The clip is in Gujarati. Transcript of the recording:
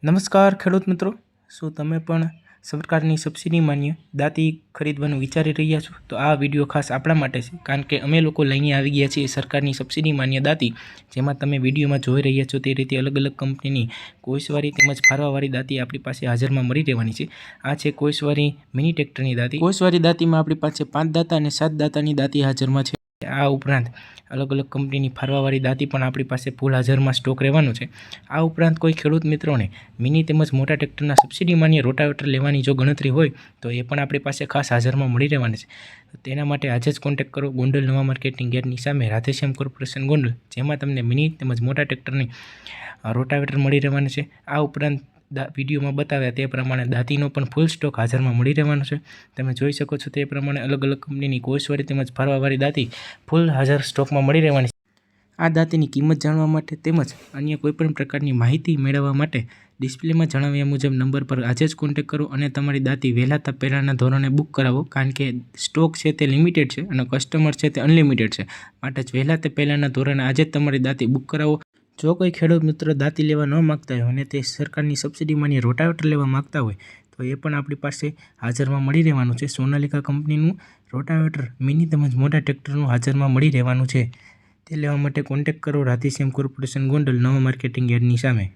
નમસ્કાર ખેડૂત મિત્રો, શું તમે પણ સરકારની સબસિડી માન્ય દાંતી ખરીદવાનું વિચારી રહ્યા છો? તો આ વિડીયો ખાસ આપણા માટે છે, કારણ કે અમે લોકો લઈને આવી ગયા છીએ સરકારની સબસિડી માન્ય દાંતી, જેમાં તમે વિડીયોમાં જોઈ રહ્યા છો તે રીતે અલગ અલગ કંપનીની કોઈસવારી તેમજ ફારવાવાળી દાંતી આપણી પાસે હાજરમાં મળી રહેવાની છે. આ છે કોઈસવારી મિની ટ્રેક્ટરની દાંતી. કોઈસવારી દાંતીમાં આપણી પાસે 5 દાંતા અને 7 દાંતાની દાંતી હાજરમાં છે. આ ઉપરાંત અલગ અલગ કંપનીની ફારવાવાળી દાંતી પણ આપણી પાસે ફૂલ હાજરમાં સ્ટોક રહેવાનો છે. આ ઉપરાંત કોઈ ખેડૂત મિત્રોને મિની તેમજ મોટા ટ્રેક્ટરના સબસિડી માન્ય રોટાવેટર લેવાની જો ગણતરી હોય તો એ પણ આપણી પાસે ખાસ હાજરમાં મળી રહેવાની છે. તેના માટે આજે જ કોન્ટેક્ટ કરો ગોંડલ નવા માર્કેટિંગ યાર્ડની સામે રાધેશ્યામ કોર્પોરેશન ગોંડલ, જેમાં તમને મિની તેમજ મોટા ટ્રેક્ટરની રોટાવેટર મળી રહેવાનું છે. આ ઉપરાંત વિડીયોમાં બતાવ્યા તે પ્રમાણે દાંતીનો પણ ફૂલ સ્ટોક હાજરમાં મળી રહેવાનો છે. તમે જોઈ શકો છો તે પ્રમાણે અલગ અલગ કંપનીની કોઈસવારી તેમજ ફારવાવાળી દાંતી ફૂલ હાજર સ્ટોકમાં મળી રહેવાની છે. આ દાંતીની કિંમત જાણવા માટે તેમજ અન્ય કોઈપણ પ્રકારની માહિતી મેળવવા માટે ડિસ્પ્લેમાં જણાવ્યા મુજબ નંબર પર આજે જ કોન્ટેક્ટ કરો અને તમારી દાંતી વહેલા પહેલાંના ધોરણે બુક કરાવો, કારણ કે સ્ટોક છે તે લિમિટેડ છે અને કસ્ટમર છે તે અનલિમિટેડ છે. માટે જ વહેલા પહેલાંના ધોરણે આજે જ તમારી દાંતી બુક કરાવો. જો કોઈ ખેડૂત મિત્રો દાંતી લેવા ન માગતા હોય અને તે સરકારની સબસિડી માન્ય રોટાવેટર લેવા માગતા હોય તો એ પણ આપણી પાસે હાજરમાં મળી રહેવાનું છે. સોનાલિકા કંપનીનું રોટાવેટર મિની તેમજ મોટા ટ્રેક્ટરનું હાજરમાં મળી રહેવાનું છે. તે લેવા માટે કોન્ટેક્ટ કરો રાધેશ્યામ કોર્પોરેશન ગોંડલ નવા માર્કેટિંગ યાર્ડની સામે.